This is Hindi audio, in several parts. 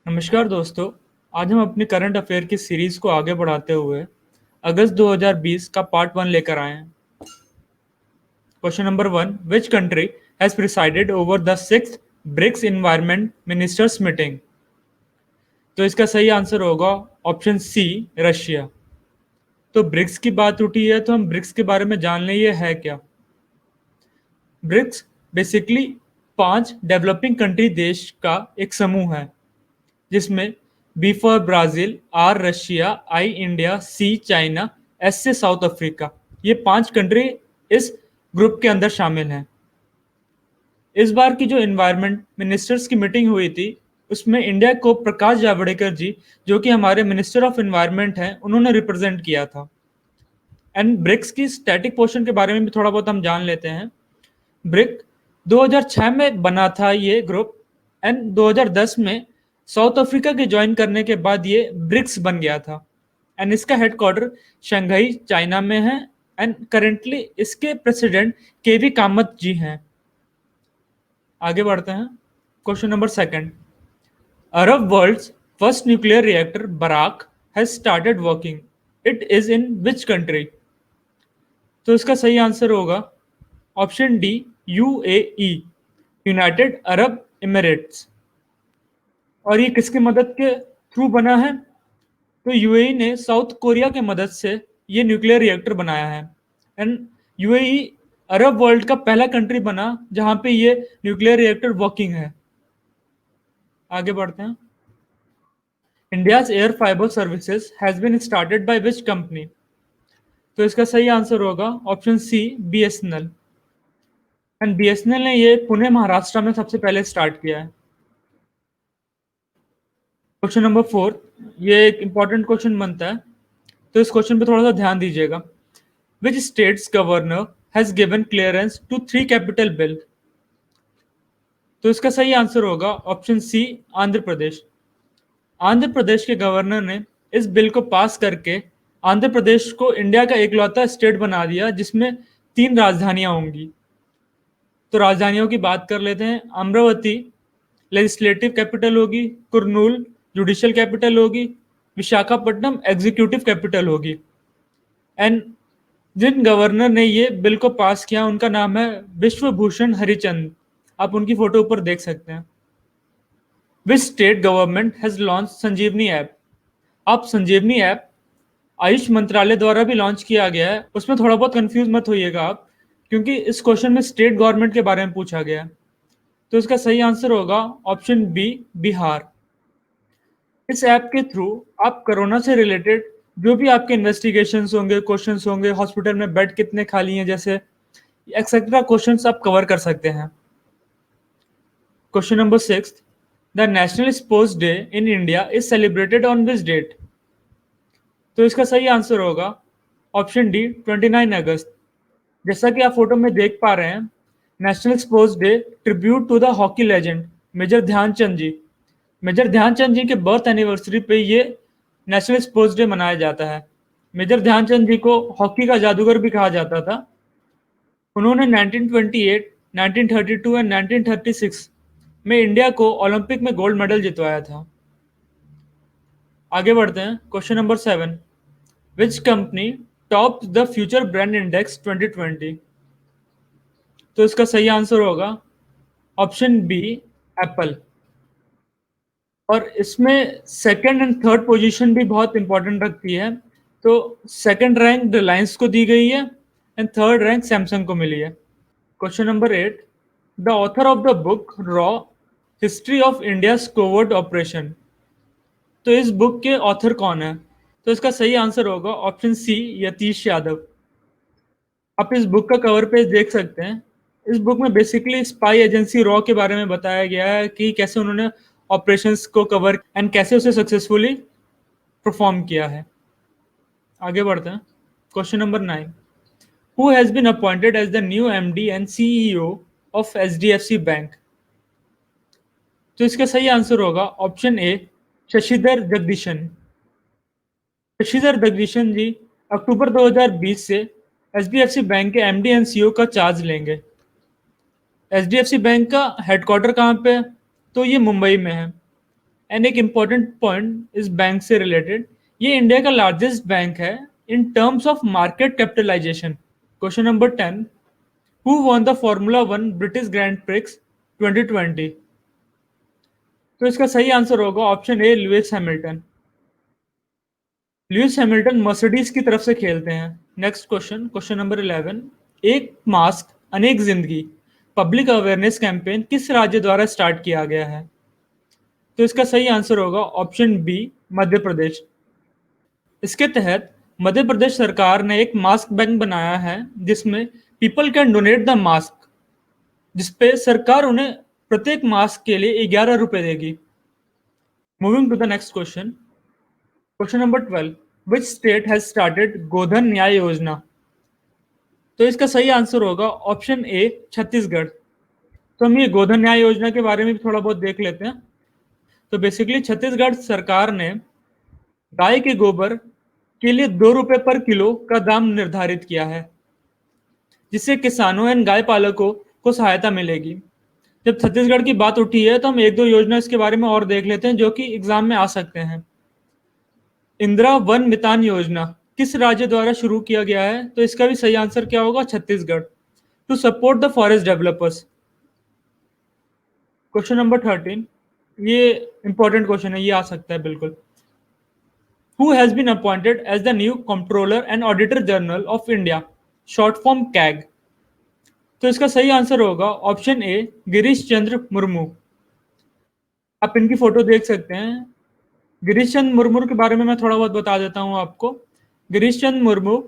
नमस्कार दोस्तों। आज हम अपनी करंट अफेयर की सीरीज को आगे बढ़ाते हुए अगस्त 2020 का पार्ट 1 लेकर आए हैं। Question number 1, which country has presided over the sixth BRICS environment ministers meeting? तो इसका सही आंसर होगा ऑप्शन सी, रशिया। तो ब्रिक्स की बात उठी है तो हम ब्रिक्स के बारे में जान लें, ये है क्या। ब्रिक्स बेसिकली 5 डेवलपिंग कंट्री देश का एक समूह है, जिसमें B for Brazil, R Russia, I India, C China, S से साउथ अफ्रीका, ये 5 कंट्री इस ग्रुप के अंदर शामिल हैं। इस बार की जो एनवायरनमेंट मिनिस्टर्स की मीटिंग हुई थी, उसमें इंडिया को प्रकाश जावड़ेकर जी, जो कि हमारे मिनिस्टर ऑफ एनवायरनमेंट हैं, उन्होंने रिप्रेजेंट किया था। एंड ब्रिक्स की स्टैटिक पोर्शन के बारे में भी थोड़ा बहुत हम जान लेते हैं। ब्रिक 2006 में बना था ये ग्रुप, एंड 2010 में साउथ अफ्रीका के ज्वाइन करने के बाद ये ब्रिक्स बन गया था। एंड इसका हेडक्वार्टर शंघाई चाइना में है। एंड करेंटली इसके प्रेसिडेंट केवी कामत जी हैं। आगे बढ़ते हैं। Question number 2, Arab world's first nuclear reactor Barakah has started working, it is in which country? तो इसका सही आंसर होगा option D, UAE, United Arab Emirates. और ये किसकी मदद के थ्रू बना है? तो यूएई ने साउथ कोरिया के मदद से ये न्यूक्लियर रिएक्टर बनाया है। एंड यूएई अरब वर्ल्ड का पहला कंट्री बना जहां पे ये न्यूक्लियर रिएक्टर वर्किंग है। आगे बढ़ते हैं। India's air fiber services has been started by which company? तो इसका सही आंसर होगा option C, BSNL. And BSNL ने ये पुणे महाराष्ट्र में सबसे पहले स्टार्ट किया है। क्वेश्चन नंबर 4, ये एक इंपॉर्टेंट क्वेश्चन बनता है, तो इस क्वेश्चन पे थोड़ा सा ध्यान दीजिएगा। Which state's governor has given clearance to 3 capital bill? तो इसका सही आंसर होगा ऑप्शन सी, आंध्र प्रदेश। आंध्र प्रदेश के गवर्नर ने इस बिल को पास करके आंध्र प्रदेश को इंडिया का इकलौता स्टेट बना दिया जिसमें 3 राजधानियां होंगी। तो राजधानियों की बात कर लेते हैं। अमरावती लेजिस्लेटिव कैपिटल होगी, कुरनूल जुडिशियल कैपिटल होगी, विशाखापट्टनम एग्जीक्यूटिव कैपिटल होगी। एंड जिन गवर्नर ने ये बिल को पास किया उनका नाम है विश्वभूषण हरिचंद। आप उनकी फोटो ऊपर देख सकते हैं। Which state government has launch Sanjeevani app? आप संजीवनी ऐप आयुष मंत्रालय द्वारा भी लॉन्च किया गया है, उसमें थोड़ा बहुत कंफ्यूज मत होइएगा आप, क्योंकि इस क्वेश्चन में स्टेट गवर्नमेंट के बारे में पूछा गया है। तो इसका सही आंसर होगा ऑप्शन बी, बिहार। इस ऐप के थ्रू आप कोरोना से रिलेटेड जो भी आपके इन्वेस्टिगेशंस होंगे, क्वेश्चंस होंगे, हॉस्पिटल में बेड कितने खाली हैं जैसे एक्सेट्रा क्वेश्चंस आप कवर कर सकते हैं। Question number 6, the national sports day in India is celebrated on which date? तो इसका सही आंसर होगा ऑप्शन डी, 29 अगस्त। जैसा कि आप फोटो में देख पा रहे हैं, national sports day tribute to the hockey legend major Dhyanchand ji. Major Dhyanchand ji के बर्थ एनिवर्सरी पे ये नेशनल स्पोर्ट्स डे मनाया जाता है। मेजर ध्यानचंद जी को हॉकी का जादूगर भी कहा जाता था। उन्होंने 1928, 1932 एंड 1936 में इंडिया को ओलंपिक में गोल्ड मेडल जितवाया था। आगे बढ़ते हैं। Question number 7, which company top the future brand index 2020? तो इसका सही आंसर होगा ऑप्शन बी, एप्पल। और इसमें सेकंड एंड थर्ड पोजीशन भी बहुत इंपॉर्टेंट रखती है। तो सेकंड रैंक रिलायंस को दी गई है एंड थर्ड रैंक सैमसंग को मिली है। Question number 8, the author of the book raw history of India covert operation? तो इस बुक के ऑथर कौन है? तो इसका सही आंसर होगा ऑप्शन सी, यतीश यादव। आप इस बुक का कवर पेज देख सकते हैं। इस बुक में बेसिकली स्पाई एजेंसी रॉ के बारे में बताया गया है कि कैसे उन्होंने ऑपरेशंस को कवर एंड कैसे उसे सक्सेसफुली परफॉर्म किया है। आगे बढ़ते हैं। Question number 9, who has been appointed as the new MD and CEO of HDFC bank? तो इसका सही आंसर होगा ऑप्शन ए, शशिधर जगदीशन। शशिधर जगदीशन जी अक्टूबर 2020 से एचडीएफसी बैंक के एमडी एंड सीईओ का चार्ज लेंगे। एचडीएफसी बैंक का हेडक्वार्टर कहाँ पे है? तो ये मुंबई में है। एंड एक इंपॉर्टेंट पॉइंट इस बैंक से रिलेटेड, ये इंडिया का लार्जेस्ट बैंक है in terms of market capitalization. Question number 10, who won the formula one British grand prix 2020? तो इसका सही आंसर होगा option A, Lewis Hamilton. Lewis Hamilton Mercedes की तरफ से खेलते हैं। नेक्स्ट क्वेश्चन, क्वेश्चन नंबर 11, एक मास्क अनेक जिंदगी पब्लिक अवेयरनेस कैंपेन किस राज्य द्वारा स्टार्ट किया गया है? तो इसका सही आंसर होगा ऑप्शन बी, मध्य प्रदेश। इसके तहत मध्य प्रदेश सरकार ने एक मास्क बैंक बनाया है जिसमें people can donate the mask, जिसपे सरकार उन्हें प्रत्येक मास्क के लिए 11 रुपए देगी। Moving to the next question, question number 12, which state has started Godhan Nyay Yojana? तो इसका सही आंसर होगा ऑप्शन ए, छत्तीसगढ़। तो हम ये गोधन न्याय योजना के बारे में भी थोड़ा बहुत देख लेते हैं। तो बेसिकली छत्तीसगढ़ सरकार ने गाय के गोबर के लिए 2 रुपए पर किलो का दाम निर्धारित किया है, जिससे किसानों एंड गाय पालकों को सहायता मिलेगी। जब छत्तीसगढ़ की बात उठी है तो हम एक दो योजना इसके बारे में और देख लेते हैं जो कि एग्जाम में आ सकते हैं। इंदिरा वन मितान योजना किस राज्य द्वारा शुरू किया गया है? तो इसका भी सही आंसर क्या होगा? Chhattisgarh. To support the forest developers. Question number 13, ये इंपॉर्टेंट क्वेश्चन है, ये आ सकता है बिल्कुल। Who has been appointed as the new controller and auditor general of India, short form CAG? तो इसका सही आंसर होगा ऑप्शन ए, गिरीश चंद्र मुर्मू। आप इनकी फोटो देख सकते हैं। गिरीश चंद्र मुर्मू के बारे में मैं थोड़ा बहुत बता देता हूं आपको। गिरीश चंद्र मुर्मू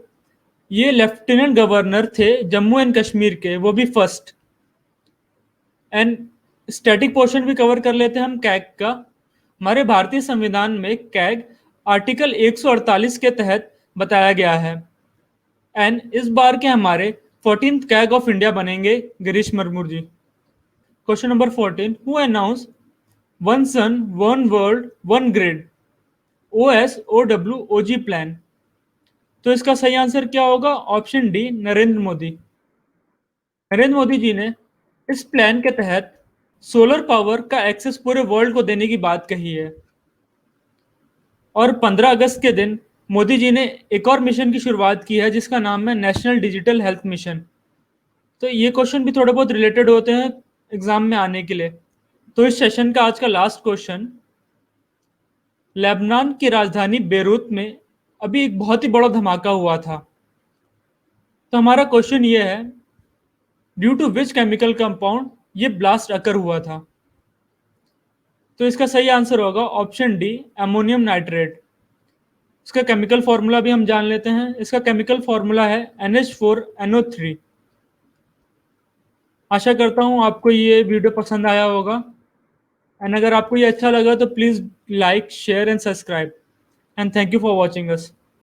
ये लेफ्टिनेंट गवर्नर थे जम्मू एंड कश्मीर के, वो भी फर्स्ट। एंड स्टैटिक पोर्शन भी कवर कर लेते हैं हम कैग का। हमारे भारतीय संविधान में कैग आर्टिकल 148 के तहत बताया गया है। एंड इस बार के हमारे 14th कैग ऑफ इंडिया बनेंगे Girish Murmu ji. Question number 14, who announce one sun one world one grid OSOWOG plan? तो इसका सही आंसर क्या होगा? Option D, Narendra Modi. नरेंद्र मोदी जी ने इस प्लान के तहत सोलर पावर का एक्सेस पूरे वर्ल्ड को देने की बात कही है। और 15 अगस्त के दिन मोदी जी ने एक और मिशन की शुरुआत की है जिसका नाम है नेशनल डिजिटल हेल्थ मिशन। तो ये क्वेश्चन भी थोड़े बहुत रिलेटेड होते हैं एग्जाम में आने के लिए। तो इस सेशन का आज का लास्ट क्वेश्चन, लेबनान की राजधानी बेरूत में अभी एक बहुत ही बड़ा धमाका हुआ था। तो हमारा क्वेश्चन ये है, due to which chemical compound ये ब्लास्ट अकर हुआ था? तो इसका सही आंसर होगा ऑप्शन डी, अमोनियम नाइट्रेट। इसका केमिकल फॉर्मूला भी हम जान लेते हैं। इसका केमिकल फॉर्मूला है NH4NO3। आशा करता हूँ आपको ये वीडियो पसंद आया होगा। एंड अगर आपको ये अच्छा लगा तो please like, share and subscribe. And thank you for watching us.